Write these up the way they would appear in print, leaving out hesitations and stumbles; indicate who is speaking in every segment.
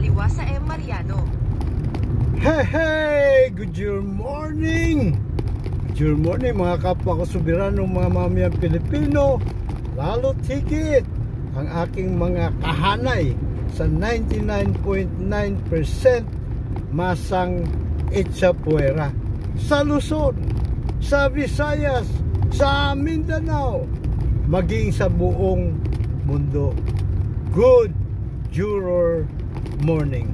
Speaker 1: Kumaliwa sa M. Mariano.
Speaker 2: Hey! Good morning! Good morning mga kapwa ko soberano, mga mamayang Pilipino. Lalo higit ang aking mga kahanay sa 99.9% masang Itzapuera, sa Luzon, sa Visayas, sa Mindanao, maging sa buong mundo. Good morning.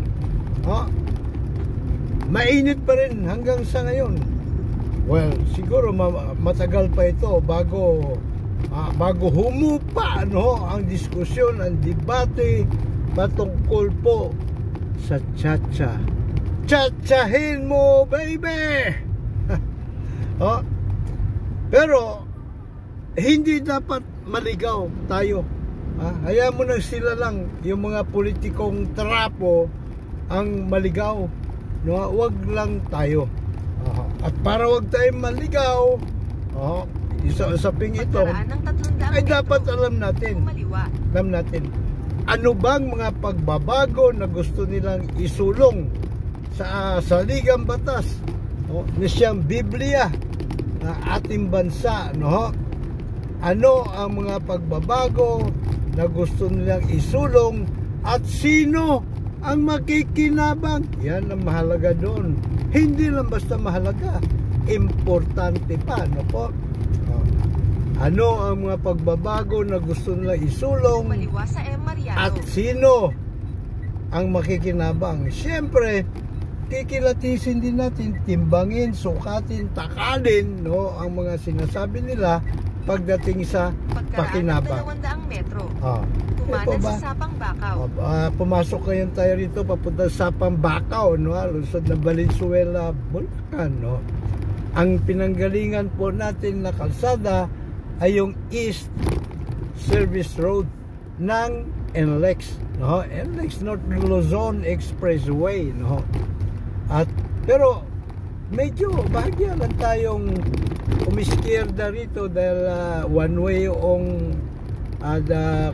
Speaker 2: Mainit pa rin hanggang sa ngayon. Well, siguro matagal pa ito bago humupa ang diskusyon, ang debate patungkol po sa tsa-tsa. Tsa-tsahin mo, baby! Pero hindi dapat maligaw tayo. Hayaan mo na sila lang, yung mga politikong trapo ang maligaw. Wag lang tayo. At para wag tayong maligaw, isa-usaping ito, ay dapat alam natin ano bang mga pagbabago na gusto nilang isulong sa saligang batas na siyang Biblia na ating bansa. Ano ang mga pagbabago na gusto nilang isulong at sino ang makikinabang? Yan ang mahalaga doon. Hindi lang basta mahalaga, importante pa. Ano ang mga pagbabago na gusto nilang isulong at sino ang makikinabang? Siyempre, kikilatisin din natin, timbangin, sukatin, takalin ang mga sinasabi nila pagdating sa pakinabang.
Speaker 1: Metro. Pumanan sa Sapang Bacau.
Speaker 2: Pumasok ngayon tayo rito papunta sa Sapang Bacau, lungsod ng Valenzuela, Bulacan. Ang pinanggalingan po natin na kalsada ay yung East Service Road ng NLEX. NLEX North Luzon Expressway. Pero medyo bahagya lang tayong umiskierda rito dahil one way yung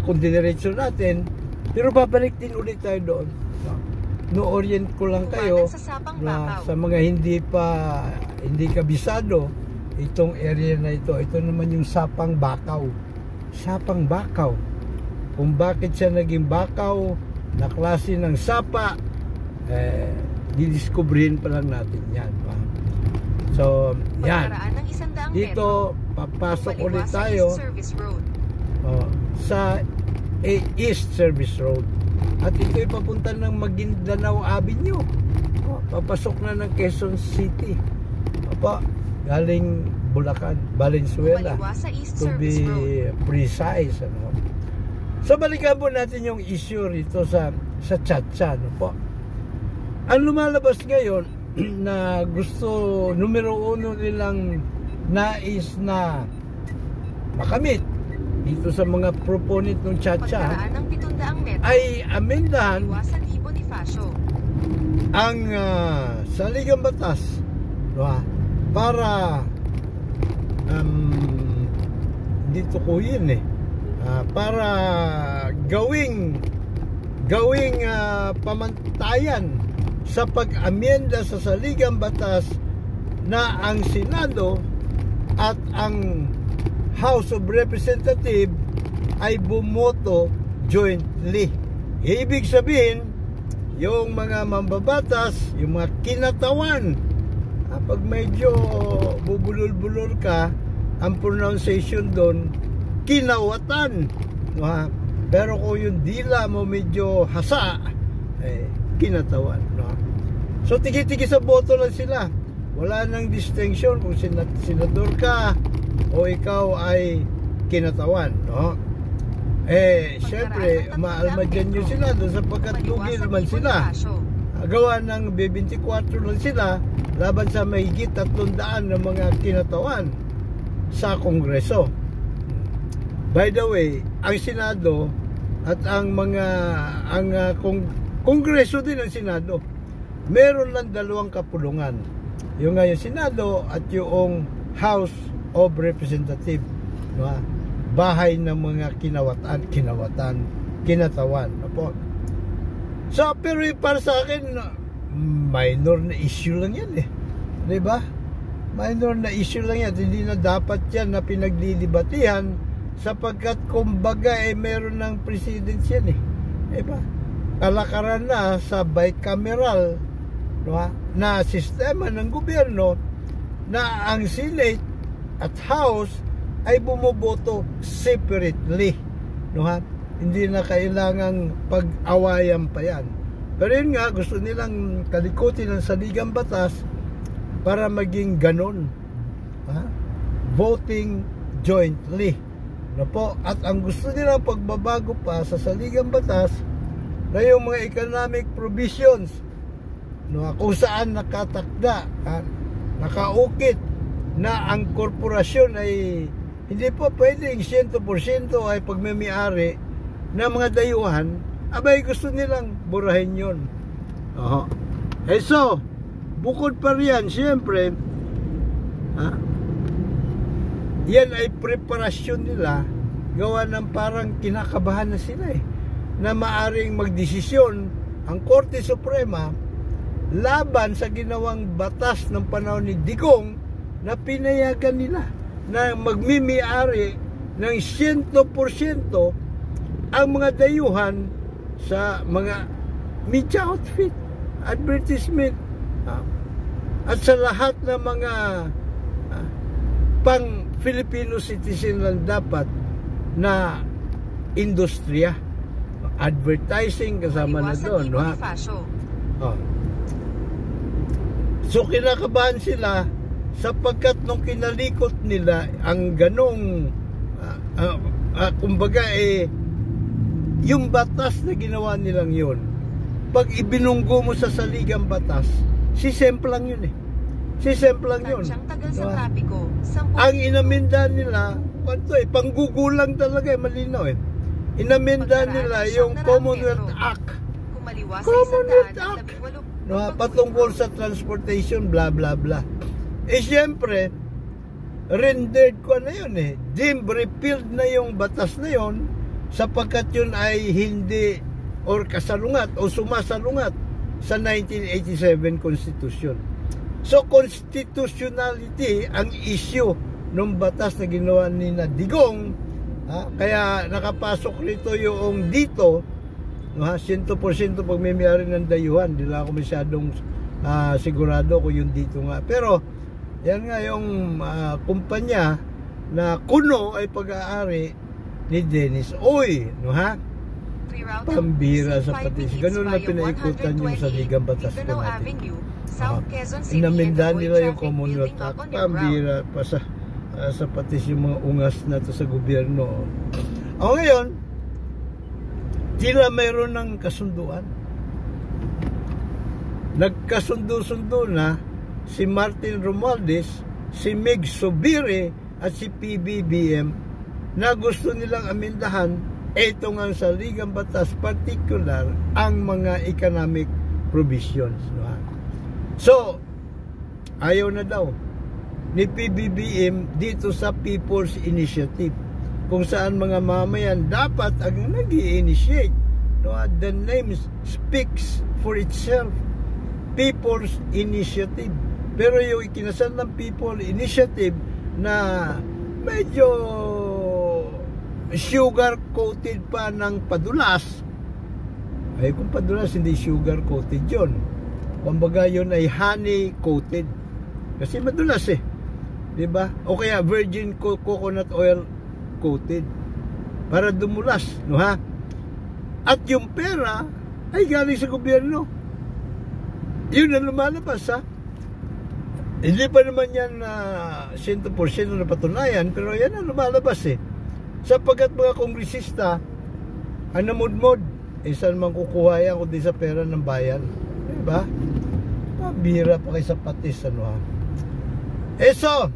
Speaker 2: kung diniretso natin, pero babalik din ulit tayo doon. No-orient ko lang kayo na sa mga hindi kabisado itong area na ito. Ito naman yung Sapang Bacau. Sapang Bacau. Kung bakit siya naging Bacau na klase ng sapa, didiskubrihin pa lang natin yan. So, yan. Dito, papasok ulit tayo sa East Service Road. At ito'y papunta ng Maguindanao Avenue. Papasok na ng Quezon City. Galing Bulacan, Valenzuela, to be precise. So, balikan po natin yung issue rito sa tsa-tsa. Ang lumalabas ngayon na gusto, numero uno nilang nais na makamit dito sa mga proponent ng tsa-tsa ay amendahan ang saligang batas para dito ko yun para gawing pamantayan sa pag-amyenda sa saligang batas na ang Senado at ang House of Representatives ay bumoto jointly. Ibig sabihin, yung mga mambabatas, yung mga kinatawan, pag medyo bubulol-bulol ka, ang pronunciation doon, kinawatan. Pero kung yung dila mo medyo hasa, kinatawan. So tigi-tigi sa boto lang sila. Wala nang distinction kung senador ka o ikaw ay kinatawan. Syempre, maalmadyan nyo sila doon sapagkat lugi naman sila. Gawa ng B24 lang sila laban sa mahigit 300 na mga kinatawan sa Kongreso. By the way, ang Senado at ang Kongreso din ng Senado, meron lang dalawang kapulungan. Yung nga yung Senado at yung House of Representatives. Bahay ng mga kinatawan. So, pero para sa akin, minor na issue lang yan eh. Diba? Minor na issue lang yan. Hindi na dapat yan na pinaglilibatihan sapagkat kumbaga meron ng precedence yan eh. Diba? Kalakaran na sa bicameral, diba, na sistema ng gobyerno na ang Senate at House ay bumoboto separately. Diba? Hindi na kailangang pag-awayan pa yan. Pero yun nga, gusto nilang kalikutin ang saligang batas para maging ganon. Voting jointly. No po? At ang gusto nilang pagbabago pa sa saligang batas na yung mga economic provisions, no, kung saan nakatakda, nakaukit na ang korporasyon ay hindi po pwedeng 100% ay pagmamay-ari ng mga dayuhan, abay gusto nilang burahin yun. So, bukod pa riyan, siyempre, yan ay preparasyon nila, gawa ng parang kinakabahan na sila na maaring magdesisyon ang Korte Suprema laban sa ginawang batas ng panahon ni Digong na pinayagan nila na magmimi-ari ng 100% ang mga dayuhan sa mga media outfit, advertisement, at sa lahat ng mga pang Filipino citizen lang dapat na industriya. Advertising kasama na doon. So kinakabahan sila sapagkat nung kinalikot nila ang ganong kumbaga yung batas na ginawa nilang yun, pag ibinunggo mo sa saligang batas, sisemplang yun sisemplang yun. Ang inaminda nila, panggugulang talaga malinaw inaminda nila yung Commonwealth Act. Commonwealth Act. Patungkol sa transportation, bla bla bla. Siyempre, rendered ko na yun deemed repealed na yung batas na yun sapagkat yun ay hindi or kasalungat o sumasalungat sa 1987 Constitution. So, constitutionality ang issue ng batas na ginawa ni Digong. Kaya nakapasok rito yung dito, 100% pagmimiyari ng dayuhan. Hindi lang ako masyadong sigurado kung yung dito nga. Pero yan nga yung kumpanya na kuno ay pag-aari ni Dennis Oy, pambira sa patis. Ganun na pinaikutan yung saligang batas ko natin. Inaminda nila yung Commonwealth Act, pambira pa sa patis yung mga ungas na to sa gobyerno. Ngayon, tila mayroon ng kasunduan. Nagkasundo-sundo na si Martin Romualdez, si Meg Subiri at si PBBM na gusto nilang amindahan itong ang saligang batas, particular ang mga economic provisions. So, ayaw na daw ni PBBM dito sa People's Initiative, kung saan mga mamayan dapat ang nag-i-initiate. The name speaks for itself, People's Initiative. Pero yung ikinasal ng People Initiative na medyo sugar-coated pa ng padulas, ay kung padulas hindi sugar-coated yun, kumbaga yun ay honey-coated kasi madulas diba? O kaya virgin coconut oil coated para dumulas, at yung pera ay galing sa gobyerno. Yun na lumalabas hindi pa naman yan 100% na patunayan, pero yan ang lumalabas sapagkat mga kongresista ang namudmod, saan man kukuha yan kundi sa pera ng bayan, diba? Pambira pa kayo sa patis so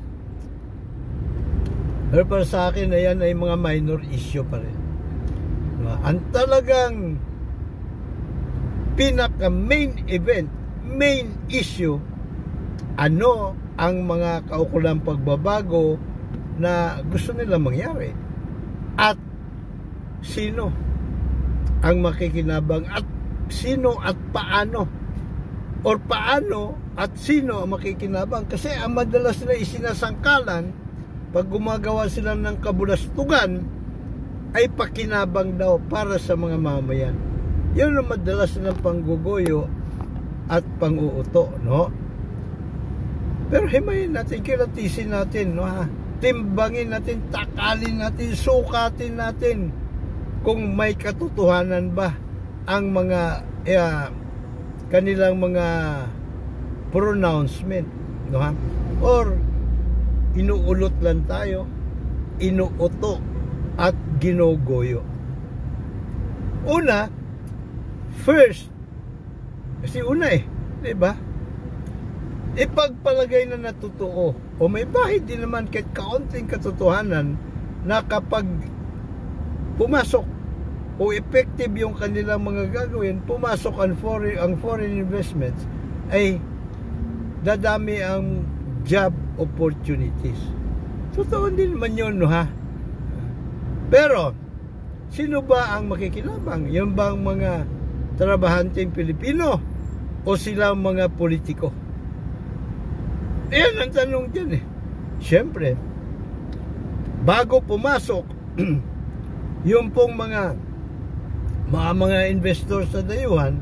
Speaker 2: pero para sa akin na yan ay mga minor issue pa rin, diba? Ang talagang pinaka main event, main issue, ano ang mga kaukulang pagbabago na gusto nila mangyari at sino ang makikinabang at sino at paano, or paano at sino ang makikinabang. Kasi ang madalas na isinasangkalan pag gumagawa sila ng kabulastugan ay pakinabang daw para sa mga mamayan. Yun ang madalas ng pangguguyo at panguuto, no? Pero himayin natin, kilatisin natin, no, ha? Timbangin natin, takalin natin, sukatin natin kung may katotohanan ba ang mga kanilang mga pronouncement, no, ha? Or inuulot lang tayo, inuuto at ginugoyo. Una, first, kasi una di ba? Ipagpalagay na natutuo o may bahid din naman kahit kaunting katotohanan na kapag pumasok o effective yung kanilang mga gagawin, pumasok ang foreign investments, ay dadami ang job opportunities. Totoo din naman yun, no, ha? Pero sino ba ang makikinabang? Yung bang mga trabahanteng Pilipino o sila mga politiko? Yan ang tanong dyan Siyempre, bago pumasok yung pong mga investors sa dayuhan,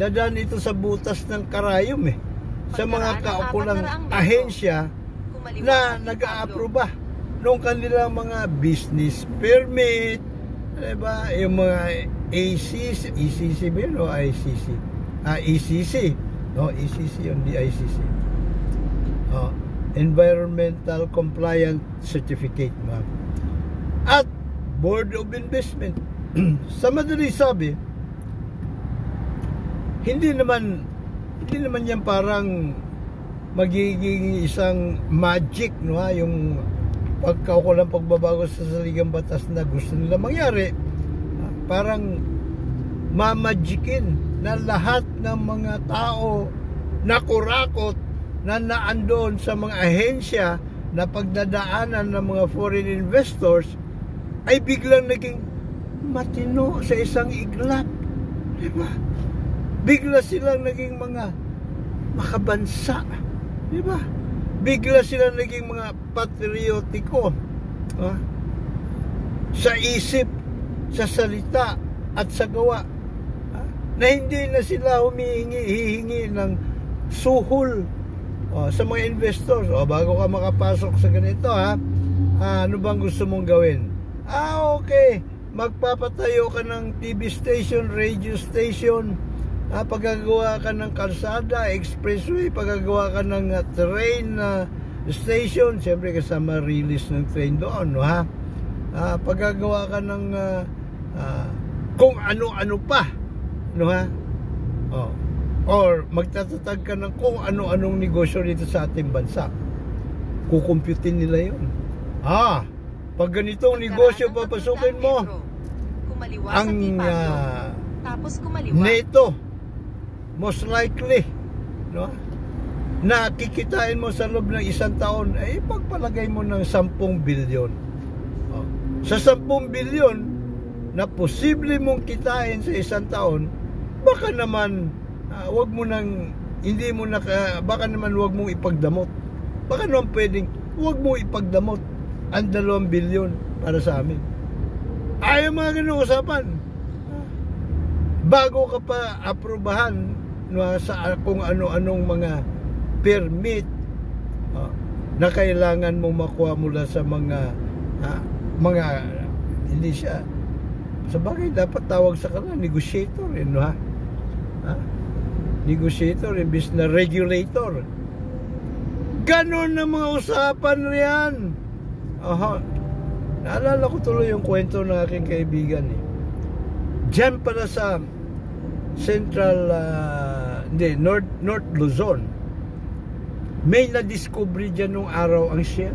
Speaker 2: dadaan ito sa butas ng karayom sa mga kaukulang ahensya na nag-a-aproba nung kanilang mga business permit, diba? Yung mga ECC ba yun o ICC? ECC. No, ECC yun, di ICC. Environmental Compliant Certificate, ma'am. At Board of Investment. Sa madali sabi, hindi naman yan parang magiging isang magic, no, ha? Yung pagkaukulang pagbabago sa saligang batas na gusto nila mangyari, parang mamagikin na lahat ng mga tao na kurakot na naandon sa mga ahensya na pagdadaanan ng mga foreign investors ay biglang naging matino sa isang iglap, diba? Bigla silang naging mga makabansa, diba? Bigla silang naging mga patriotiko, sa isip, sa salita at sa gawa, na hindi na sila hihingi ng suhol sa mga investors. Bago ka makapasok sa ganito, ano bang gusto mong gawin? Okay, magpapatayo ka ng TV station, radio station, paggagawa ka ng kalsada, expressway, paggagawa ka ng train station, siyempre kasama release ng train doon, no, ha? Paggagawa ka ng kung ano-ano pa, no, ha? Or magtatatag ka ng kung ano-anong negosyo dito sa ating bansa. Kukumputin nila yun. Pag ganitong negosyo papasukin mo, ang
Speaker 1: tapos kumaliwa,
Speaker 2: neto, most likely, no, na kikitain mo sa loob ng isang taon, ay pagpalagay mo ng 10 bilyon. Sa 10 bilyon na posible mong kitain sa isang taon, baka naman wag mo nang baka naman wag mong ipagdamot. Baka naman pwedeng wag mo ipagdamot ang 2 bilyon para sa amin. Ayaw mga ganung usapan. Bago ka pa aprobahan sa kung ano-anong mga permit na kailangan mong makuha mula sa mga hindi siya. Sa bagay dapat tawag sa kanila negotiator, no, ha? Negotiator imbis na regulator. Ganon na mga usapan riyan. Naalala ko tuloy yung kwento ng aking kaibigan diyan pala sa Central North Luzon, may na-discovery dyan nung araw ang Shell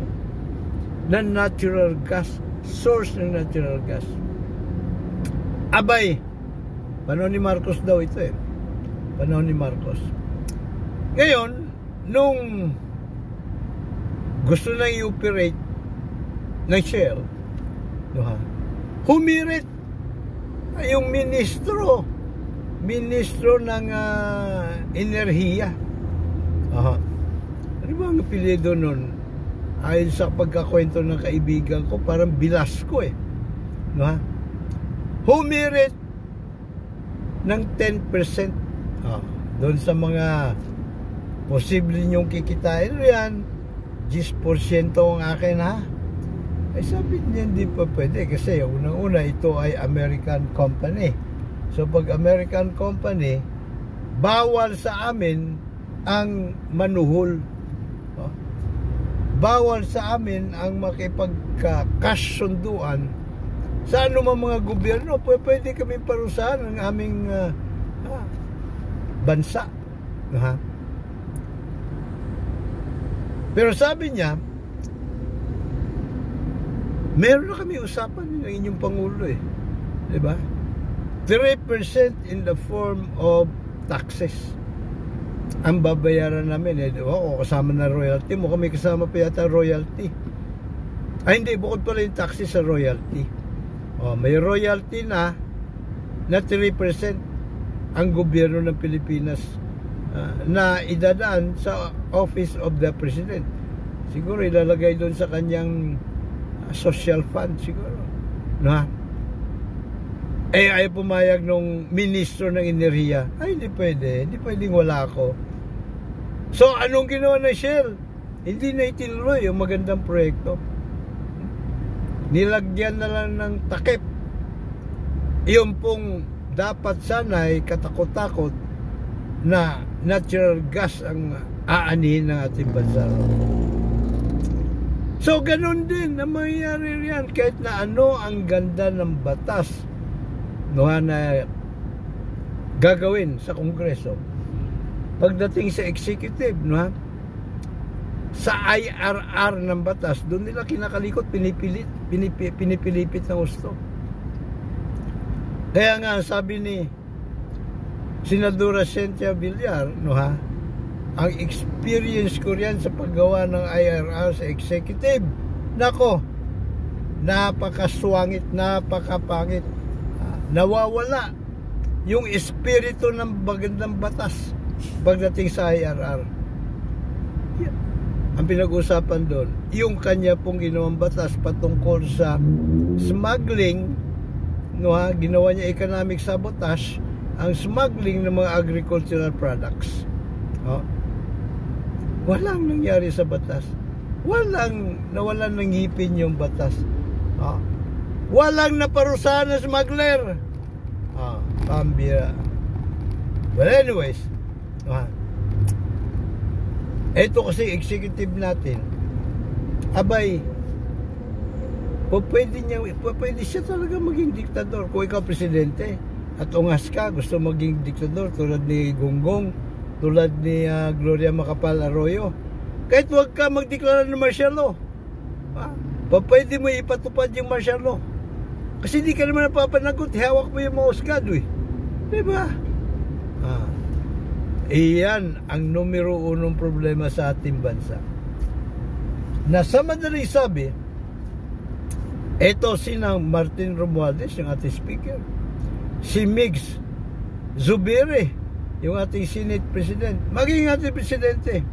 Speaker 2: na natural gas, source ng natural gas. Abay, panahon ni Marcos daw ito panahon ni Marcos. Ngayon, nung gusto na i-operate ng Shell, humirit yung ministro ministro ng enerhiya. Ano ba ang apelyido nun? Ayon sa pagkakwento ng kaibigan ko, parang Bilasco humirit ng 10%. Doon sa mga posible nyong kikitain yan, 10% ang akin ay sabi niya hindi pa pwede kasi unang-una ito ay American company. So pag American company, bawal sa amin ang manuhol. Bawal sa amin ang makipagka-cash sunduan sa anumang mga gobyerno. Pwede kami parusahan ng aming bansa. Pero sabi niya, meron na kami usapan ng inyong Pangulo diba? 3% in the form of taxes ang babayaran namin kasama na royalty mo. Kami kasama pa yata royalty. Hindi, bukod pala yung taxes sa royalty. May royalty na 3% ang gobyerno ng Pilipinas na idadaan sa Office of the President. Siguro ilalagay doon sa kanyang social fund siguro. Ay pumayag nung ministro ng enerhiya. Hindi pwede. Hindi pwedeng wala ako. So, anong ginawa ng Shell? Hindi na itinuloy yung magandang proyekto. Nilagyan na lang ng takip. Yung pong dapat sana ay katakot-takot na natural gas ang aanihin ng ating bansa. So, ganun din na mangyayari riyan kahit na ano ang ganda ng batas na gagawin sa Kongreso. Pagdating sa executive, sa IRR ng batas, doon nila kinakalikot, pinipilipit ng gusto. Kaya nga, sabi ni Senadora Cynthia Villar, ang experience ko riyan sa paggawa ng IRR sa executive, napakaswangit, napakapangit. Nawawala yung espiritu ng magandang batas pagdating sa IRR. Ang pinag-usapan doon, yung kanya pong ginawang batas patungkol sa smuggling, ginawa niya economic sabotage, ang smuggling ng mga agricultural products. Walang nangyari sa batas. Nawalan ng ngipin yung batas. Walang naparusahan na smuggler. Pambira. But anyways, ito kasi executive natin, pwede siya talaga maging diktador. Kung ikaw presidente at ungas ka, gusto maging diktador tulad ni Gonggong, tulad ni Gloria Macapagal Arroyo, kahit huwag ka magdeklara ng martial law, pwede mo ipatupad yung martial law kasi di ka naman napapanagot, hawak mo yung mga husgado diba? Iyan ang numero 1 problema sa ating bansa. Na sa madaling sabi, eto sinang Martin Romualdez, yung ating speaker, si Migs Zubiri, yung ating Senate President, maging ating Presidente,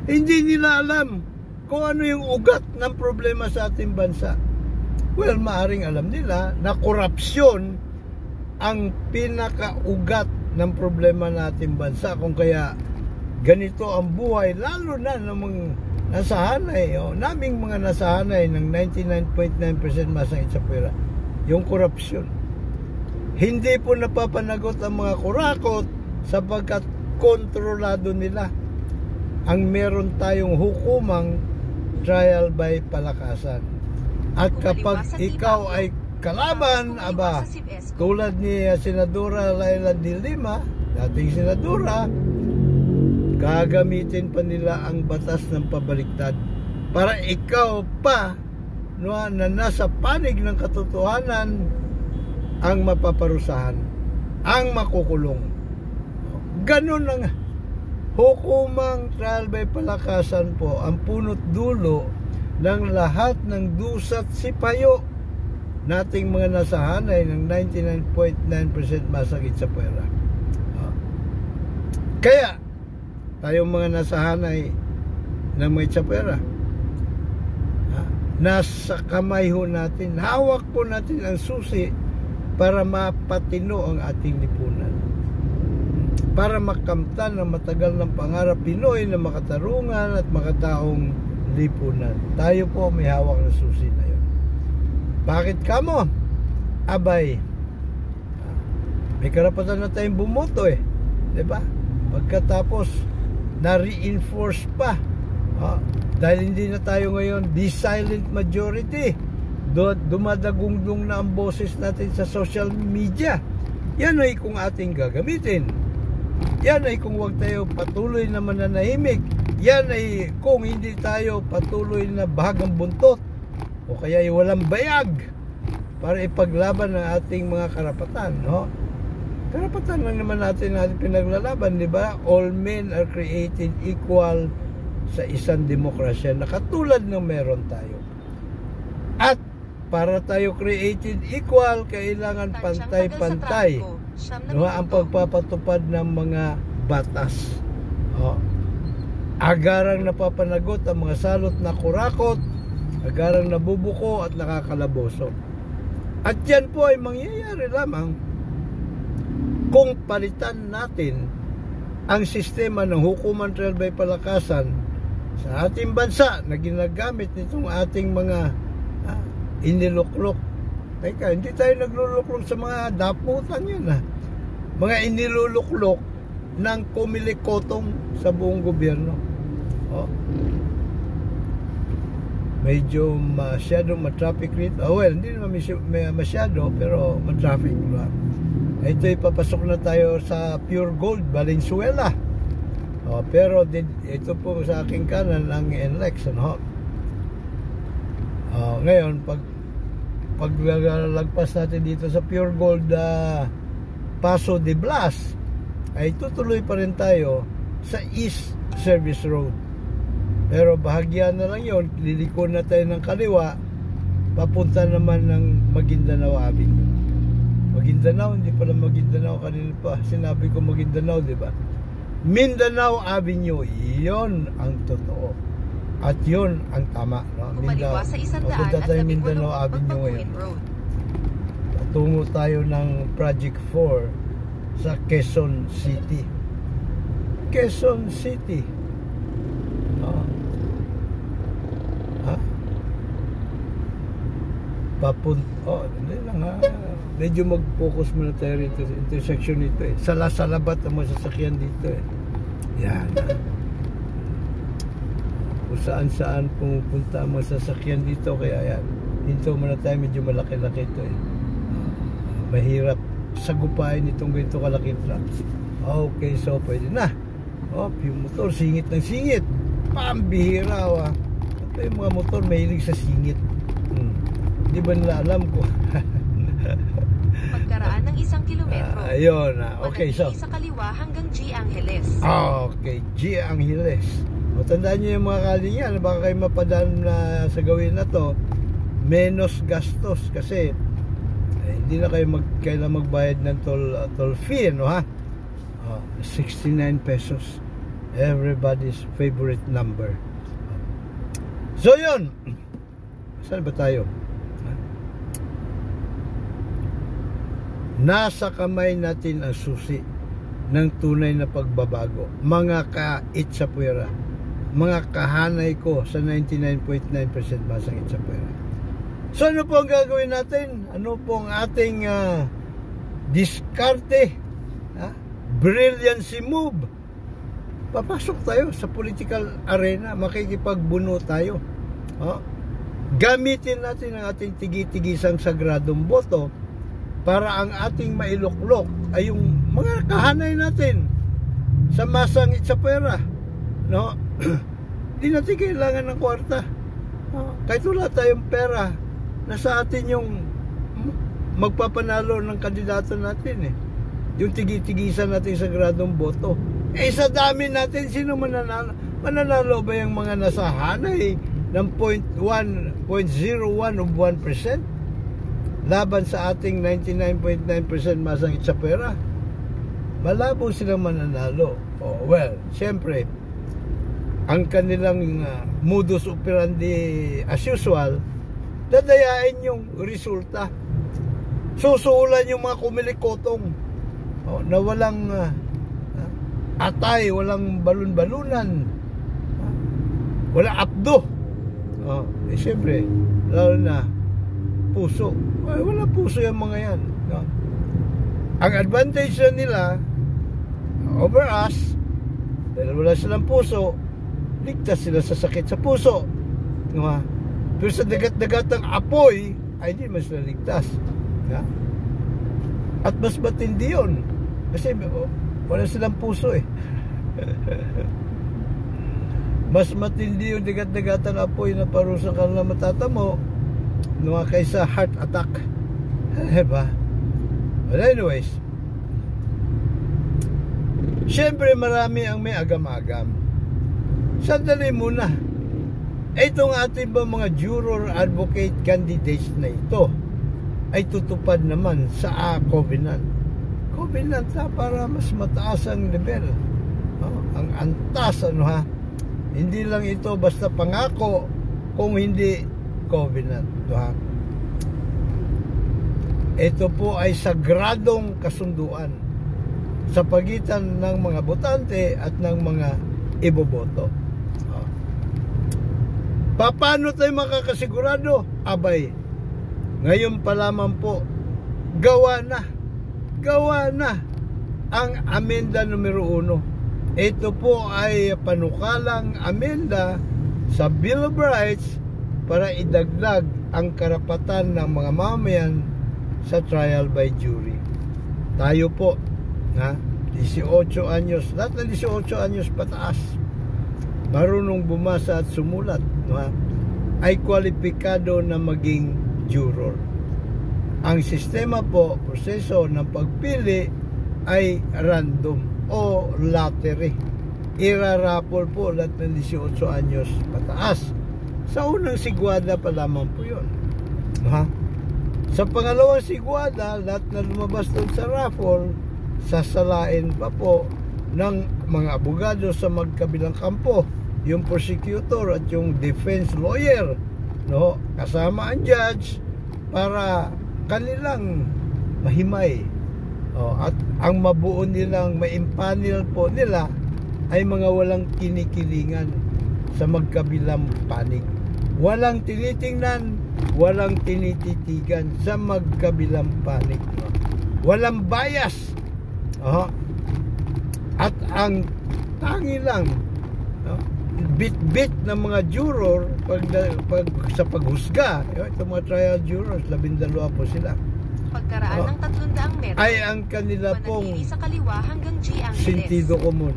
Speaker 2: hindi nila alam kung ano yung ugat ng problema sa ating bansa. Well, maaring alam nila na korupsyon ang pinakaugat ng problema nating bansa, kung kaya ganito ang buhay, lalo na ng mga nasahanay, naming mga nasahanay ng 99.9% masangit sa pera, yung korupsyon. Hindi po napapanagot ang mga kurakot sapagkat kontrolado nila. Ang meron tayong hukumang trial by palakasan. At kapag ikaw ay kalaban, tulad ni Senadora Laila de Lima, dating senadora, gagamitin pa nila ang batas ng pabaliktad para ikaw pa na nasa panig ng katotohanan ang mapaparusahan, ang makukulong. Ganun ang hukumang trial by palakasan po ang punot dulo ng lahat ng dusat sipayo nating mga nasahanay ng 99.9% masakit sa pera. Kaya tayong mga nasa hanay ng may tsapwera, nasa kamay ho natin, hawak po natin ang susi para mapatino ang ating lipunan, para makamtan ang matagal ng pangarap Pinoy na makatarungan at makataong lipunan. Tayo po may hawak na susi na yun. Bakit kamo? Abay, may karapatan na tayong bumoto diba? Pagkatapos na-reinforce pa dahil hindi na tayo ngayon the silent majority, dumadagungdong na ang boses natin sa social media. Yan ay kung ating gagamitin, yan ay kung wag tayo patuloy na mananahimik, yan ay kung hindi tayo patuloy na bahagang buntot o kaya ay walang bayag para ipaglaban ang ating mga karapatan, karapatan lang naman natin pinaglalaban, di ba? All men are created equal sa isang demokrasya na katulad ng meron tayo. At para tayo created equal, kailangan pantay-pantay ang pagpapatupad ng mga batas. Agarang napapanagot ang mga salot na kurakot, agarang nabubuko at nakakalaboso. At yan po ay mangyayari lamang kung palitan natin ang sistema ng hukuman trial by palakasan sa ating bansa na ginagamit nitong ating mga iniluklok. Teka, hindi tayo nagluluklok sa mga daputan yun mga iniluluklok ng kumilikotong sa buong gobyerno. Medyo masyadong matraffic rito. Well, hindi naman masyado, pero matraffic. Ito ay papasok na tayo sa Pure Gold, Valenzuela. Pero ito po sa aking kanan ang NLEX. Ngayon, pag lagpas natin dito sa Pure Gold Paso de Blas, ay tutuloy pa rin tayo sa East Service Road. Pero bahagya na lang yun, liliko na tayo ng kaliwa, papunta naman ng Maguindanao Avenue. Maguindanao, hindi pala Maguindanao, kanina pa sinabi ko Maguindanao, di ba? Mindanao Avenue, yon ang totoo. At yon ang tama.
Speaker 1: Kumaliwa sa 100
Speaker 2: punta
Speaker 1: at
Speaker 2: tayo
Speaker 1: 11
Speaker 2: Mindanao Avenue ngayon.
Speaker 1: Road.
Speaker 2: Patungo tayo ng Project 4 sa Quezon City. Quezon City. Hindi lang medyo mag-focus muna tayo rito sa intersection nito Sala-salabat ang mga sasakyan dito Yan. Kung saan-saan pumupunta ang mga sasakyan dito, kaya yan. Dito muna tayo, medyo malaki-laki ito Mahirap sagupain itong ganito kalaki truck. Okay, so pwede na. Yung motor, singit ng singit. Pambihira Ito yung mga motor, mahilig sa singit. Di ba nila alam ko?
Speaker 1: Pagkaraan ng 1 kilometro.
Speaker 2: Ayun. Okay, so
Speaker 1: sa kaliwa hanggang G. Angeles.
Speaker 2: Okay, G. Angeles. Tandaan nyo yung mga kalingan, baka kayo mapadaan na sa gawin na to, menos gastos kasi hindi na kayo kailan magbayad ng toll fee, 69 pesos. Everybody's favorite number. So yun, saan ba tayo? Nasa kamay natin ang susi ng tunay na pagbabago, mga ka-Itzapuera, mga kahanay ko sa 99.9% masang Itzapuera. So ano po ang gagawin natin? Ano po ang ating diskarte, brilliancy move? Papasok tayo sa political arena, makikipagbuno tayo. Gamitin natin ang ating tigi-tigisang sagradong boto para ang ating mailuklok ay yung mga kahanay natin sa masang Itzapuera. Hindi natin kailangan ng kwarta. Kahit wala tayong pera, nasa atin yung magpapanalo ng kandidato natin yung tigi-tigisan natin sa gradong boto. Sa dami natin, sino mananalo? Mananalo ba yung mga nasa hanay ng 0.01 of 1% laban sa ating 99.9% masang Itzapuera? Malabo silang mananalo. Well, siyempre, ang kanilang modus operandi as usual, dadayain yung resulta. Susulan yung mga kumilikotong na walang atay, walang balon-balunan, walang abdo. Siyempre, lalo na puso. Wala puso yung mga yan. Ang advantage na nila over us, dahil wala silang puso, ligtas sila sa sakit sa puso. Pero sa dagat-dagatang apoy, ay di mas naligtas. At mas matindi yun. Kasi wala silang puso eh. Mas matindi yung dagat-dagatang apoy na parusa ka na matatamo kaysa heart attack. Diba? But anyways, siyempre marami ang may agam-agam. Sandali muna. Itong ating ba mga juror advocate candidates na ito ay tutupad naman sa covenant. Covenant para mas mataas ang level. Ang antas, Hindi lang ito basta pangako kung hindi covenant. Ito po ay sagradong kasunduan sa pagitan ng mga botante at ng mga iboboto. Paano tayo makakasigurado? Abay, ngayon pa lamang po, gawa na ang amenda numero 1. Ito po ay panukalang amenda sa Bill of Rights para idagdag ang karapatan ng mga mamamayan sa trial by jury. Tayo po, 18 anyos, lahat ng 18 anyos pataas, marunong bumasa at sumulat, ay kwalipikado na maging juror. Ang sistema po, proseso ng pagpili ay random o lottery. Irarapol po lahat ng 18 anyos pataas. Sa unang sigwada pa lamang po yun. Sa pangalawang sigwada, lahat na lumabas doon sa raffle, sasalain pa po ng mga abogado sa magkabilang kampo, yung prosecutor at yung defense lawyer, kasama ang judge, para kanilang mahimay. At ang mabuo nilang maimpanel po nila ay mga walang kinikilingan sa magkabilang panig. Walang tinitingnan, walang tinititigan sa magkabilang panig. Walang bias. At ang tangi lang, bit-bit ng mga juror sa paghusga, itong mga trial jurors, 12 po sila.
Speaker 1: Pagkaraan ng 300 metro,
Speaker 2: ay ang kanila pong
Speaker 1: sa kaliwa hanggang G Angeles.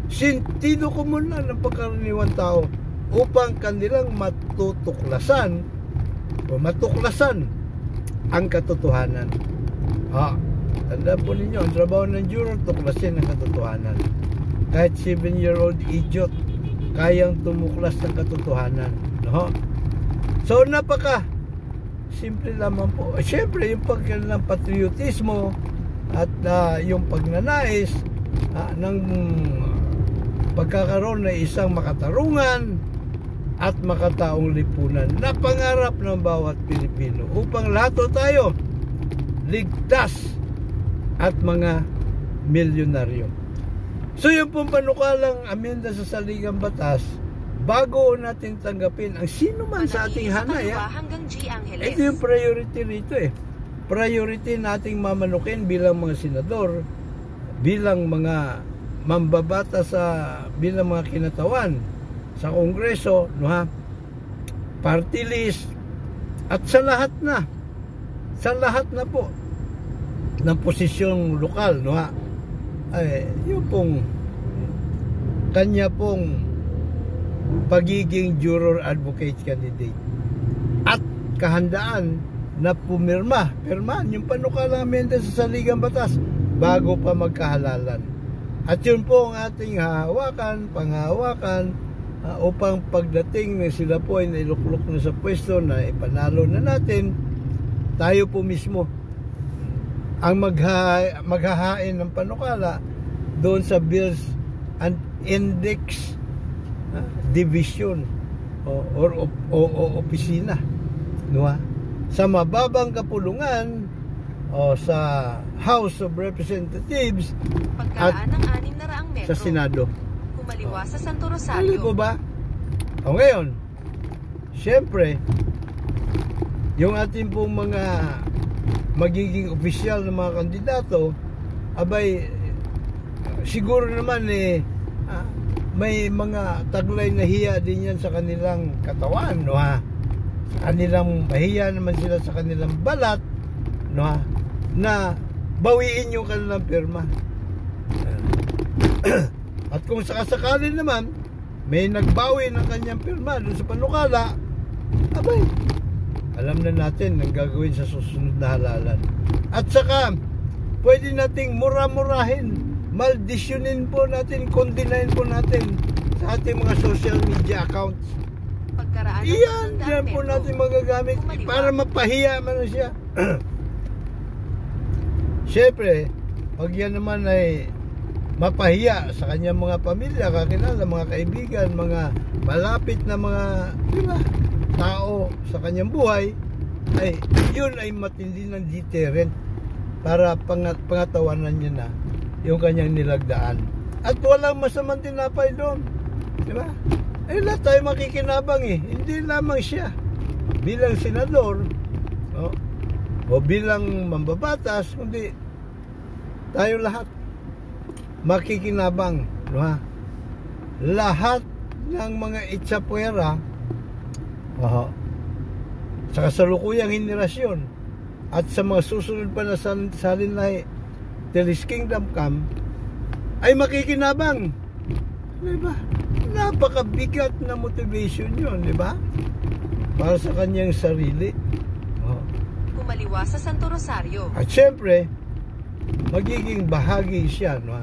Speaker 2: Sentido komun na ng pagkaraniwang tao upang kanilang matuklasan ang katotohanan. Tanda po ninyo, ang trabaho ng juror, tuklasin ang katotohanan. Kahit 7-year-old idiot, kayang tumuklas ng katotohanan. So, napaka simple lamang po. Siyempre, yung pagkailangan ng patriotismo at yung pagnanais ng pagkakaroon ng isang makatarungan at makataong lipunan na pangarap ng bawat Pilipino upang lahat tayo ligtas at mga milyonaryo. So yung pong panukalang amenda sa saligang batas, bago natin tanggapin ang sino man sa ating hanay, ito yung priority rito priority nating mamanukin bilang mga senador, bilang mga mambabata bilang mga kinatawan sa Kongreso, party list, at sa lahat na po ng posisyong lokal, ay yung pong kanya pong pagiging juror advocate candidate at kahandaan na pirmahan yung panukalang amenda sa saligang batas bago pa magkahalalan. At yun po ang ating panghahawakan upang pagdating na sila po ay nailuklok na sa pwesto na ipanalo na natin, tayo po mismo ang maghahain ng panukala doon sa bills and index division or opisina, no? Sa mababang kapulungan o sa House of Representatives at
Speaker 1: Pagkaraan ng 600 metro.
Speaker 2: sa Senado.
Speaker 1: Kumaliwa sa Santo
Speaker 2: Ano
Speaker 1: Rosario.
Speaker 2: po ba? O ngayon, siyempre, yung ating pong mga magiging opisyal ng mga kandidato, abay, siguro naman may mga taglay na hiya din yan sa kanilang katawan, no ha? Sa kanilang mahiya naman sila sa kanilang balat, no ha? Na bawiin yung kanilang pirma. At kung sakasakali naman may nagbawi ng kanyang pirma doon sa panukala, abay, alam na natin ang gagawin sa susunod na halalan. At saka pwede nating mura-murahin, maldisyonin po natin, kondinahin po natin sa ating mga social media accounts.
Speaker 1: Pagkaraan ng
Speaker 2: Iyan,
Speaker 1: 100
Speaker 2: diyan po
Speaker 1: metro.
Speaker 2: natin magagamit
Speaker 1: Kumaliwa.
Speaker 2: para mapahiya man siya. Siyempre, pag yan naman ay mapahiya sa kanyang mga pamilya, kakilala, mga kaibigan, mga malapit na mga, di ba, tao sa kanyang buhay, ay yun ay matindi ng deterrent para pangatawanan niya na yung kanyang nilagdaan. At walang masamang tinapay doon, di ba? Eh, lahat tayo makikinabang hindi lamang siya bilang senador, no? O bilang mambabatas, kundi tayo lahat makikinabang, no ha? Lahat ng mga itsapwera sa kasalukuyang henerasyon at sa mga susunod pa na salinay Telis Kingdom Come ay makikinabang, di ba? Napakabigat na motivation yun, di ba? Para sa kanyang sarili.
Speaker 1: Kumaliwa sa Santo Rosario.
Speaker 2: At syempre, magiging bahagi siya, no,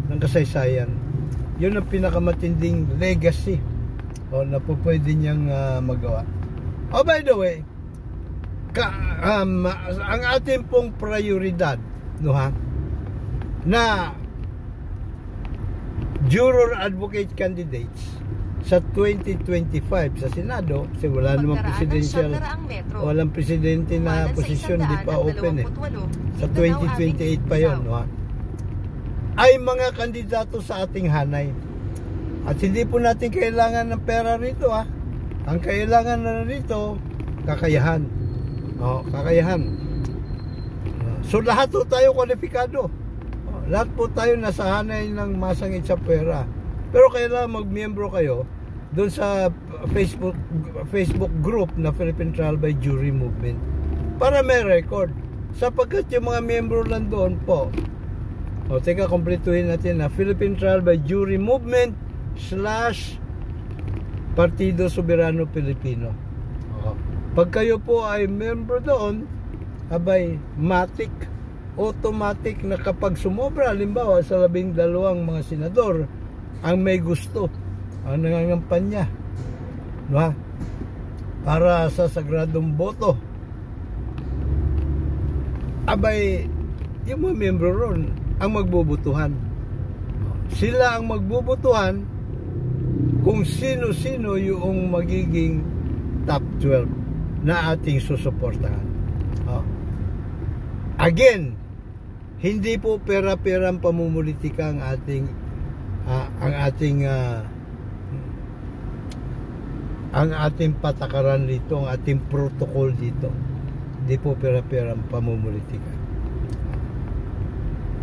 Speaker 2: ng kasaysayan. Yun ang pinakamatinding legacy na po pwede niyang magawa. Oh, by the way, ang ating pong prioridad, no ha, na juror advocate candidates sa 2025 sa Senado, kasi wala namang presidential, walang presidente na posisyon, di pa open sa 2028 pa yun, no ha? Ay mga kandidato sa ating hanay. At hindi po natin kailangan ng pera rito, ha? Ang kailangan na rito, kakayahan. Kakayahan. So lahat po tayo kwalipikado. Lahat po tayo nasa hanay ng masang itsapwera. Pero kailangan magmiyembro kayo doon sa Facebook group na Philippine Trial by Jury Movement para may record. Sapagkat yung mga miyembro lang doon po, teka, kompletuhin natin na Philippine Trial by Jury Movement / Partido Soberano Pilipino. Pag kayo po ay member doon, abay, automatic na kapag sumobra, halimbawa sa 12 mga senador ang may gusto, ang nangangampanya, no, para sa sagradong boto, abay, yung mga membro ron ang magbubutuhan. Sila ang magbubutuhan kung sino-sino yung magiging top 12 na ating susuportahan. Again, hindi po pera-perang pamumulitika ang ating patakaran dito, ang ating protocol dito. Hindi po pera-perang pamumulitika.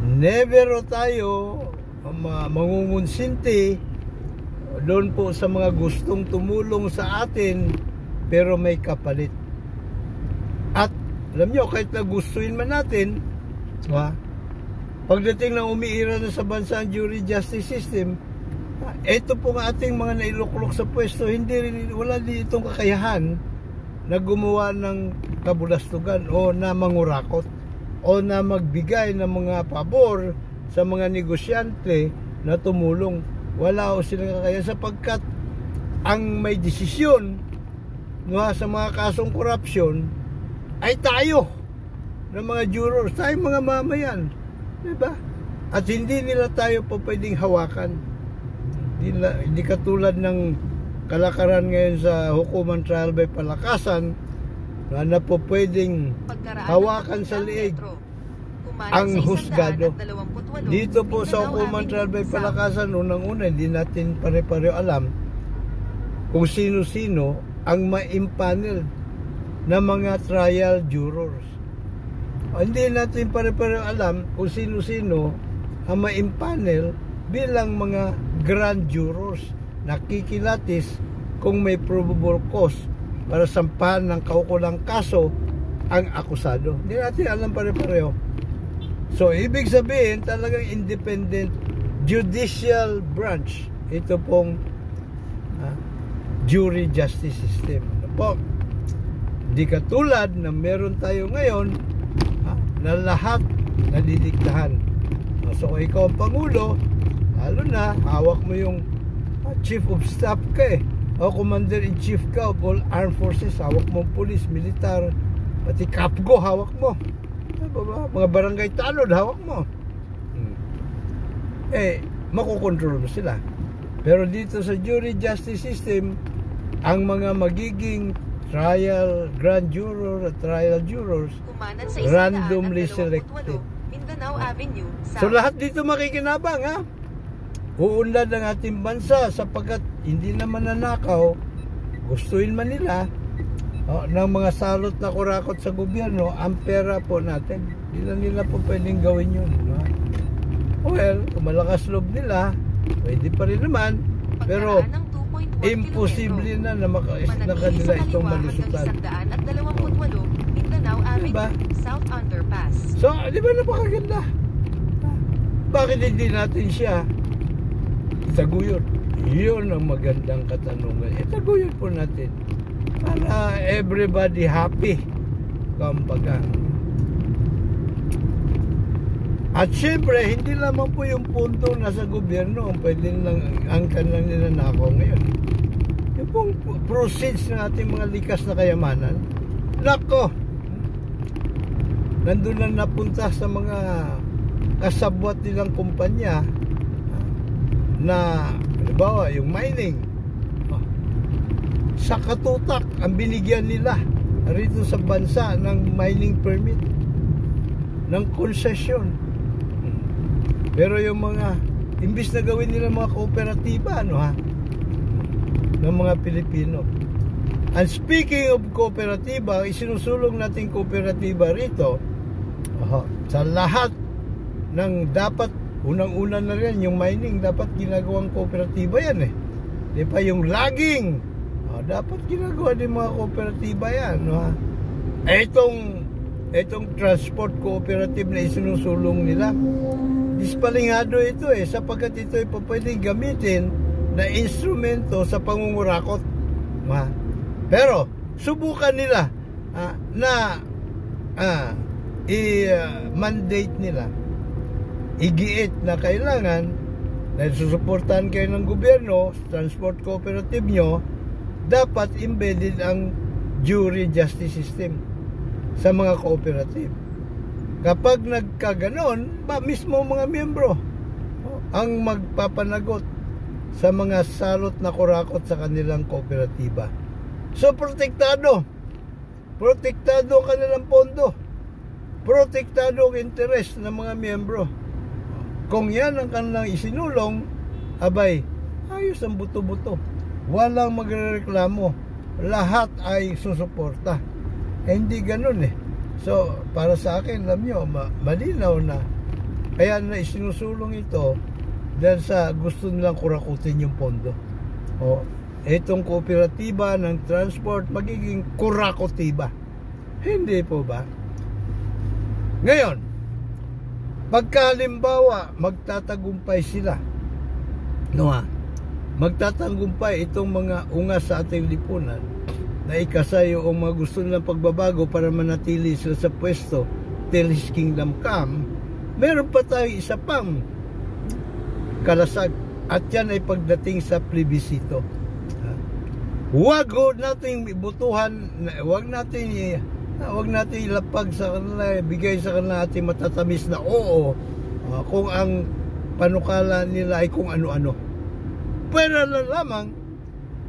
Speaker 2: Never tayo mangungunsinti doon po sa mga gustong tumulong sa atin pero may kapalit. At alam nyo, kahit na gustuin man natin, pagdating ng umiira na sa bansa ang jury justice system, ito po ang ating mga nailuklok sa pwesto, wala din itong kakayahan na gumawa ng kabulastugan o na mangurakot o na magbigay ng mga pabor sa mga negosyante na tumulong. Wala o silang kakayahan sapagkat ang may desisyon sa mga kasong korupsyon ay tayo ng mga jurors, tayo mga mamayan, diba? At hindi nila tayo po pwedeng hawakan. Hindi katulad ng kalakaran ngayon sa hukuman trial by palakasan na po pwedeng hawakan sa liig ang husgado. Dito po sa hukuman trial by palakasan, unang-una hindi natin pare-pareho alam kung sino-sino ang ma-impanel na mga trial jurors. Hindi natin pare-pareho alam kung sino-sino ang ma-impanel bilang mga grand jurors na kikilatis kung may probable cause para sampahan ng kaukulang kaso ang akusado. Hindi natin alam pare-pareho. So, ibig sabihin, talagang independent judicial branch. Ito pong jury justice system. Ano po? Di katulad na meron tayo ngayon na lahat nadidiktahan. So, kung ikaw ang Pangulo, lalo na, hawak mo yung Chief of Staff ka o Commander-in-Chief ka of all armed forces, hawak mo police, militar, pati Kapgo, hawak mo. Mga barangay tanod, hawak mo. Makukontrol mo sila. Pero dito sa jury justice system, ang mga magiging trial grand juror at trial jurors randomly selected.
Speaker 1: Mindanao Avenue.
Speaker 2: So lahat dito makikinabang, ha? Uunlad ang ating bansa sapagkat hindi naman nanakaw, gustuin man nila ng mga salot na kurakot sa gobyerno ang pera po natin. Hindi na nila po pwedeng gawin yun, no? Well, kung malakas loob nila, pwede pa rin naman, pero imposible na kanila itong malusutan.
Speaker 1: Mindanao Avenue, South Underpass.
Speaker 2: So, di ba napakaganda? Bakit hindi natin siya itaguyod? Yun ang magandang katanungan. Itaguyod po natin para everybody happy. Kumbaga. At syempre, hindi lamang po yung punto nasa gobyerno ang pwede lang ang kanilang ninanakaw ngayon. Yung pong proceeds ng ating mga likas na kayamanan, nako, nandun na napunta sa mga kasabwat nilang kumpanya na, halimbawa, yung mining. Sa katutak ang binigyan nila rito sa bansa ng mining permit, ng konsesyon. Pero yung mga, imbis na gawin nila mga kooperatiba, ng mga Pilipino. And speaking of kooperatiba, isinusulong natin kooperatiba rito, sa lahat ng dapat, unang-una na rin, yung mining, dapat ginagawang kooperatiba yan Di pa yung logging, dapat ginagawa din mga kooperatiba yan, Itong transport cooperative na isinusulong nila, dispalingado ito sapagkat ito ay pwedeng gamitin na instrumento sa pangungurakot. Pero subukan nila na i-mandate nila, igiit na kailangan dahil susuportahan kayo ng gobyerno, transport cooperative nyo, dapat embedded ang jury justice system sa mga cooperative. Kapag nagkaganon, mismo mga miyembro ang magpapanagot sa mga salot na kurakot sa kanilang kooperatiba. So, protektado ang kanilang pondo, protektado ang interes ng mga miyembro. Kung yan ang kanilang isinulong, abay, ayos ang buto-buto. Walang magrereklamo. Lahat ay susuporta. Hindi ganun So, para sa akin, alam nyo, malinaw na. Kaya na isinusulong ito dahil sa gusto nilang kurakutin yung pondo. Itong kooperatiba ng transport magiging kurakotiba. Hindi po ba? Ngayon, pagkahalimbawa, magtatagumpay sila. Magtatagumpay itong mga ungas sa ating lipunan na ikasayo ang mga gusto nilang pagbabago para manatili sila sa pwesto till His kingdom come, meron pa tayo isa pang kalasag at yan ay pagdating sa plebisito. Huwag nating ibutuhan, huwag natin ilapag sa kanila, bigay sa kanila ating matatamis na oo kung ang panukala nila ay kung ano-ano. pwera na lamang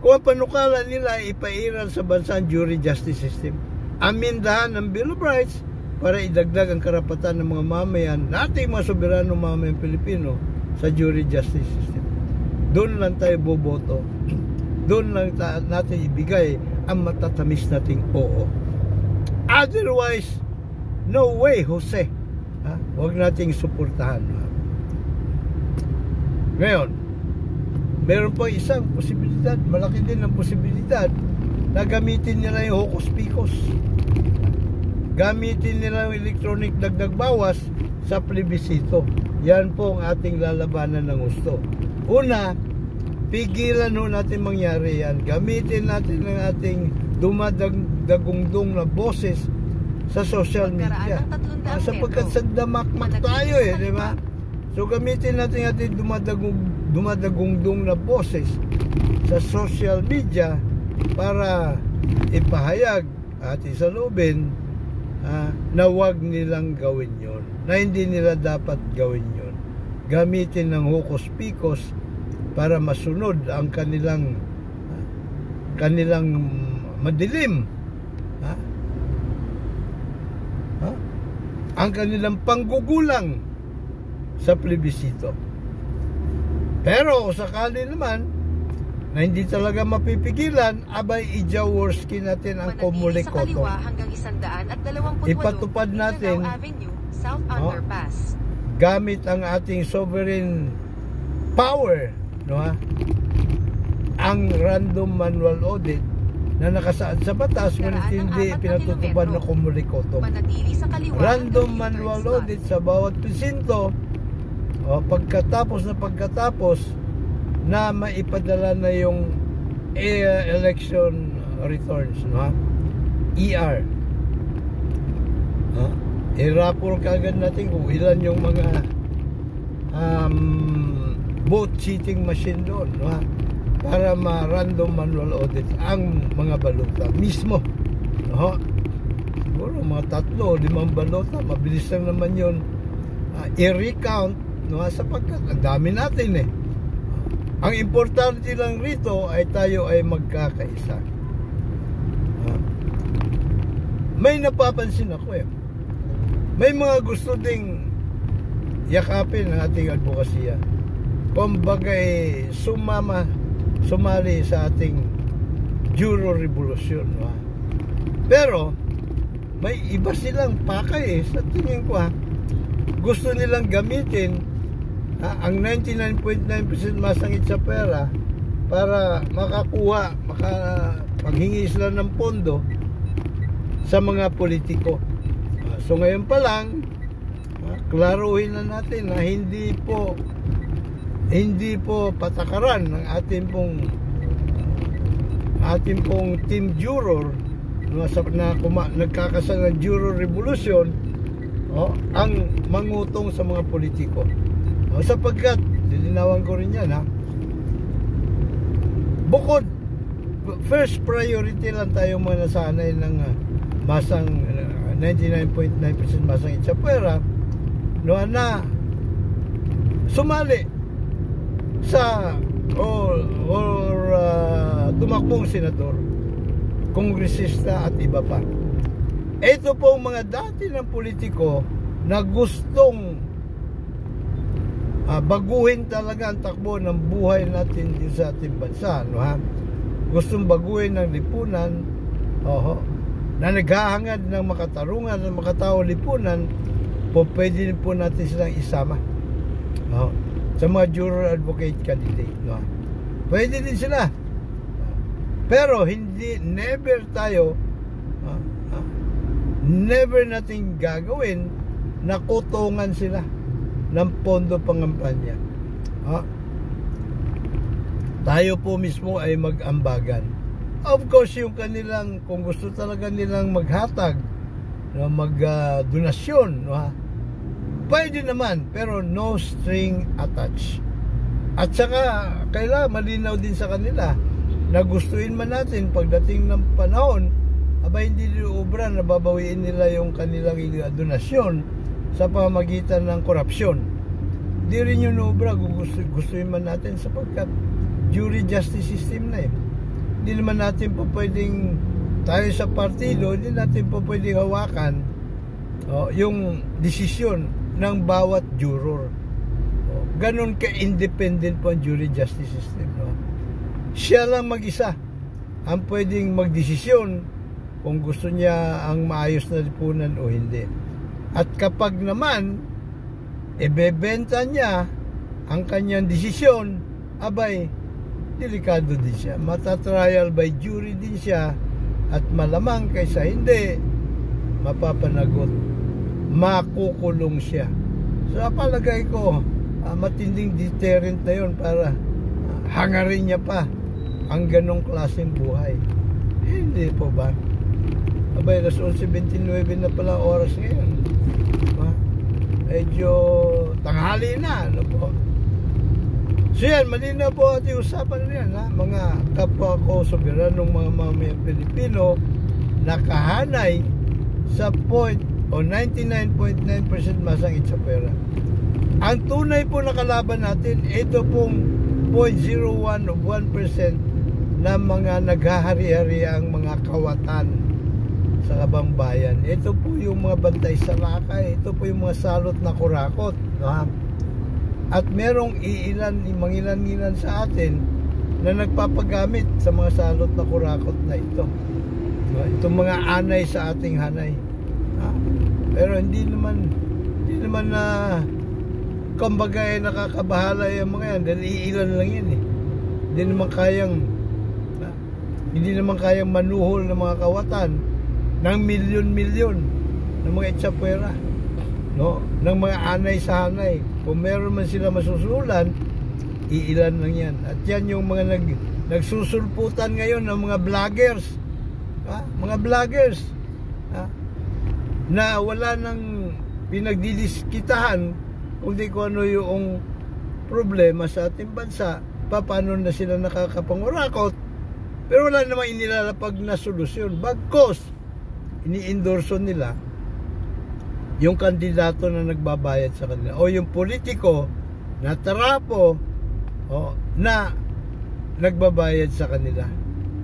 Speaker 2: kung ang panukala nila ay ipairal sa bansang jury justice system. Amindahan ng Bill of Rights para idagdag ang karapatan ng mga mamayan, nating mga soberanong mamayan Pilipino sa jury justice system. Doon lang tayo boboto. Doon lang natin ibigay ang matatamis nating oo. Otherwise, no way, Jose. Huwag nating suportahan. Ngayon, meron pa isang posibilidad, malaki din ang posibilidad na gamitin nila yung hocus pocus. Gamitin nila yung electronic dagdag bawas sa plebisito. Yan po ang ating lalabanan ng gusto. Una, pigilan ho natin mangyari yan. Gamitin natin ang ating dumadagungdong na boses sa social media. Sapagkat sandamakmak tayo di ba? So gamitin natin ating dumadagungdong na boses sa social media para ipahayag at isalubin na wag nilang gawin yon, na hindi nila dapat gawin yon. Gamitin ng hocus pocus para masunod ang kanilang madilim, ang kanilang panggugulang sa plebisito. Pero sakali naman na hindi talaga mapipigilan, abay i-jaworski natin ang Comulecoto. Ipatupad natin gamit ang ating sovereign power, ang random manual audit na nakasaad sa batas ngunit hindi pinatutupad ng Comulecoto. Random manual audit sa bawat presinto, pagkatapos na maipadala na yung election returns, ER. I-rapport kagad natin kung ilan yung mga vote cheating machine doon, para ma-random manual audit ang mga balota mismo. Siguro mga 3-5 balota, mabilis lang naman yun i-recount, sapagkat ang dami natin Ang importante lang rito ay tayo ay magkakaisa. May napapansin ako may mga gusto ding yakapin ng ating advokasya. Kumbaga sumali sa ating Juro Revolution. Pero may iba silang pakay sa tingin ko gusto nilang gamitin ang 99.9% masangit sa pera para makapaghingi sila ng pondo sa mga politiko. So ngayon pa lang, klaruhin na natin na hindi po patakaran ng ating pong team juror na nagkakasal ng Juro Revolution ang mangutong sa mga politiko. Sapagkat dilinawan ko rin yan bukod first priority lang tayo manasanay ng masang 99.9% masang itsapwera na sumali sa tumakbong senador, kongresista at iba pa. Ito po mga dati ng politiko na gustong baguhin talaga ang takbo ng buhay natin din sa ating bansa, gustong baguhin ng lipunan, na naghahangad ng makatarungan ng makatao lipunan, pwede po natin silang isama sa mga juror advocate candidate, pwede din sila. Pero never natin gagawin na kutungan sila ng pondo pangampanya. Tayo po mismo ay mag-ambagan. Of course, yung kanilang, kung gusto talaga nilang maghatag, mag-donasyon, pwede naman, pero no string attached. At saka, kailangan malinaw din sa kanila na gustuin man natin pagdating ng panahon, hindi liubra na babawiin nila yung kanilang donasyon sa pamamagitan ng korupsyon. Di rin yung obra gustuin man natin sapagkat jury justice system na eh. Hindi naman natin po pwedeng, tayo sa partido, hindi natin po pwedeng hawakan yung desisyon ng bawat juror. Ganon ka-independent po ang jury justice system. Siya lang mag-isa ang pwedeng magdesisyon kung gusto niya ang maayos na lipunan o hindi. At kapag naman ibebenta niya ang kanyang desisyon, abay, delikado din siya. Matatrial by jury din siya at malamang kaysa hindi, mapapanagot, makukulong siya. So palagay ko, matinding deterrent na yun para hangarin niya pa ang ganong klaseng buhay. Hindi po ba? Abay, alas 11:29 na pala oras ngayon. Medyo tanghali na, ano po. So yan, malinaw po ating usapan rin, mga kapwa ko soberanong mga mamamayang Pilipino nakahanay sa 99.9% masang itsapwera. Ang tunay po na kalaban natin, ito pong 0.01 of 1% na mga naghahari-hari ang mga kawatan sa kabangbayan. Ito po yung mga bantay sa lakay, ito po yung mga salot na kurakot, at merong mangilan-ngilan sa atin na nagpapagamit sa mga salot na kurakot na ito. Itong mga anay sa ating hanay. Pero hindi naman na kumbaga nakakabahala yung mga yan dahil iilan lang yan eh. Hindi naman kayang manuhol ng mga kawatan ng milyon-milyon ng mga itsapwera, ng mga anay sa hanay. Kung meron man sila masusulan, iilan lang yan. At yan yung mga nagsusulputan ngayon ng mga vloggers, na wala nang pinagdidiskitahan kundi kung ano yung problema sa ating bansa, paano na sila nakakapangurakot, pero wala namang inilalapag na solusyon. Bagkos ini-endorso nila yung kandidato na nagbabayad sa kanila o yung politiko na tarapo na nagbabayad sa kanila.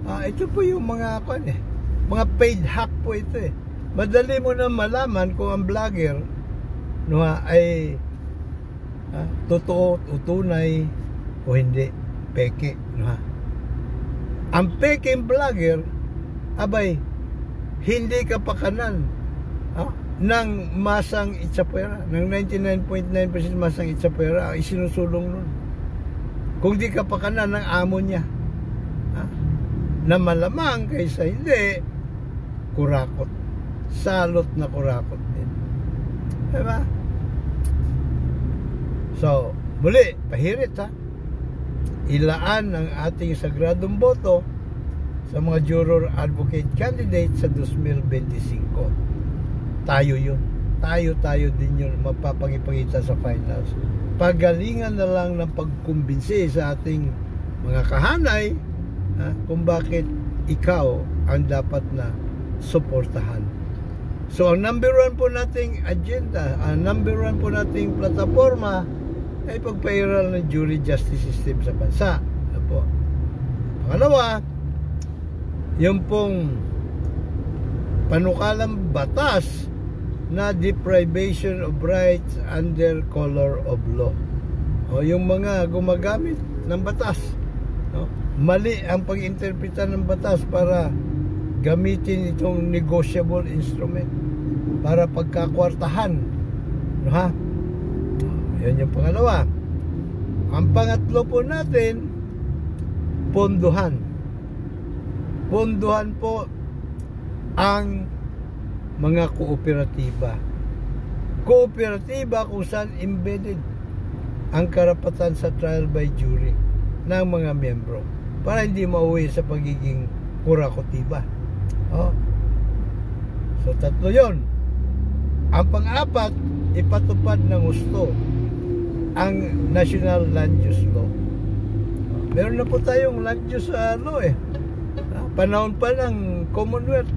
Speaker 2: Ito po yung mga mga paid hack po ito eh. Madali mo na malaman kung ang vlogger ay totoo o tunay o hindi, peke. Ang peking vlogger, abay, hindi kapakanan ng masang itsapwera, ng 99.9% masang itsapwera ay sinusulong nun. Kung di kapakanan ng amo niya, na malamang kaysa hindi, kurakot, salot na kurakot din, diba? So muli, pahirit ilaan ang ating sagradong boto sa mga juror advocate candidate sa 2025. Tayo yun, tayo din yun mapapangipangita sa finals. Pagalingan na lang ng pagkumbinsi sa ating mga kahanay kung bakit ikaw ang dapat na suportahan. So ang number 1 po nating agenda, ang number 1 po nating plataforma ay pagpairal ng jury justice system sa bansa. Po. Pangalawa, yung pong panukalang batas na deprivation of rights under color of law. Yung mga gumagamit ng batas, mali ang pag-interpreta ng batas para gamitin itong negotiable instrument para pagkakwartahan. Yan yung pangalawa. Ang pangatlo po natin, ponduhan. Ponduhan po ang mga kooperatiba. Kooperatiba kung saan embedded ang karapatan sa trial by jury ng mga miyembro para hindi mauwi sa pagiging kurakotiba. So tatlo yon. Ang pang-apat, ipatupad ng gusto ang National Land Use Law. Meron na po tayong Land Use Law eh. Panahon pa ng Commonwealth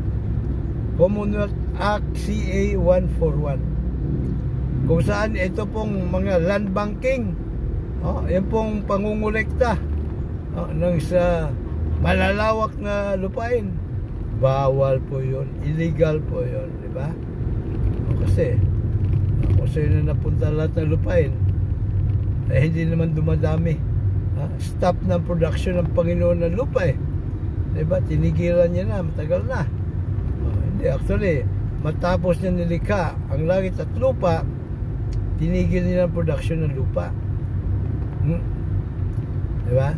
Speaker 2: Act CA 141, kung saan ito pong mga land banking, yan pong pangungulekta ng sa malalawak na lupain, bawal po yun, illegal po yun, di ba? Kasi kung sa'yo na napunta lahat ng lupain, hindi naman dumadami. Stop ng production ng Panginoon ng lupa eh, di ba? Tinigilan niya na, matagal na. Hindi, actually matapos niya nilikha ang langit at lupa, tinigil niya ang production ng lupa. Di ba?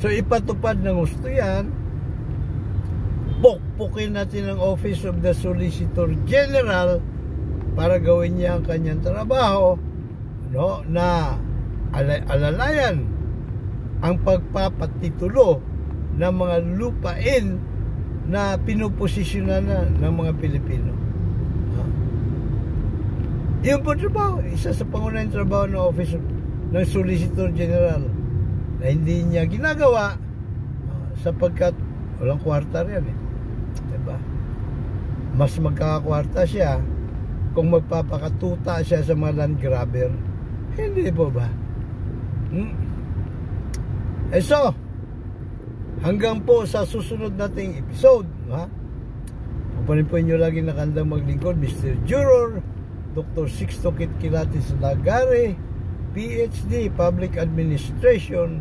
Speaker 2: So ipatupad ng gusto yan, pukpukin natin ang Office of the Solicitor General para gawin niya ang kanyang trabaho, no, na alalayan ang pagpapatitulo ng mga lupain na pinuposisyonan na ng mga Pilipino. Yun po trabaho, isa sa pangunahing trabaho ng Office ng Solicitor General na hindi niya ginagawa sapagkat walang kwarta rin eh. Diba? Mas magkakakwarta siya kung magpapakatuta siya sa mga land grabber. Hindi po ba? So hanggang po sa susunod nating episode, upanin po inyo lagi nakandang maglingkod, Mr. Juror Dr. Sixto Kitkilatis Lagare, PhD, Public Administration,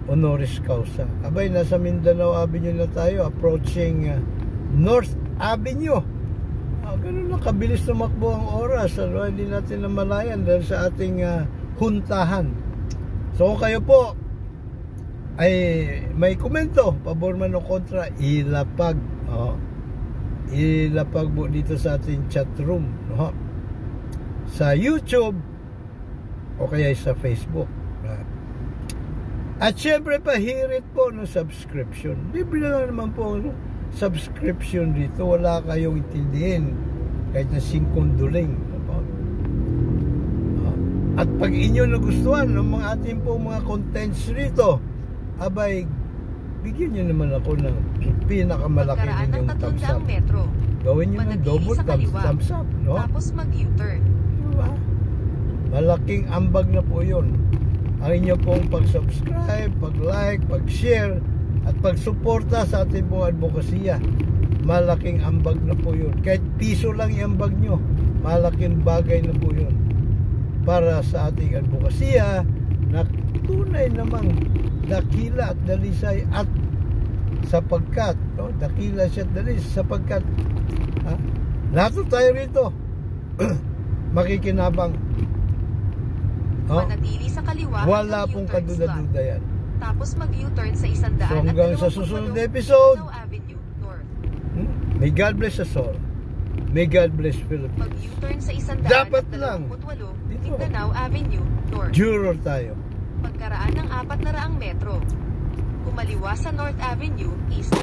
Speaker 2: honoris causa. Abay, nasa Mindanao Avenue na tayo, approaching North Avenue. Ganun lang kabilis tumakbo ang oras. Hindi natin namalayan dahil sa ating huntahan. So kung kayo po ay may komento, pabor man o kontra, ilapag. Ilapag mo dito sa ating chat room, no? Sa YouTube o kaya sa Facebook. At syempre pahirit po ng subscription. Libre na lang naman po subscription dito. Wala kayong intindihin kahit na 5 duling. At pag inyo nagustuhan ng mga ating po mga contents rito, abay, bigyan nyo naman ako ng pinakamalaki ninyong thumbs up.
Speaker 1: Metro.
Speaker 2: Gawin nyo ng double thumbs up, no?
Speaker 1: Tapos mag-U-turn.
Speaker 2: Diba? Malaking ambag na po yun. Ang inyo pong pag-subscribe, pag-like, pag-share, at pag-suporta sa ating pong advokasya. Malaking ambag na po yun. Kahit piso lang iambag nyo, malaking bagay na po yun para sa ating advokasya na tunay namang dakila at dalisay at sapagkat, no? Dakila siya at dalisay sapagkat lahat tayo rito makikinabang.
Speaker 1: Manatili sa kaliwa.
Speaker 2: Wala pong kaduda-duda yan.
Speaker 1: Tapos mag-U-turn sa 100
Speaker 2: so hanggang sa susunod na episode, may God bless us all. May God bless Philippines.
Speaker 1: Mag-U-turn sa 100
Speaker 2: dapat lang
Speaker 1: Mindanao Avenue North.
Speaker 2: Juror tayo.
Speaker 1: Pagkaraan ng 400 metro. Kumaliwa sa North Avenue East.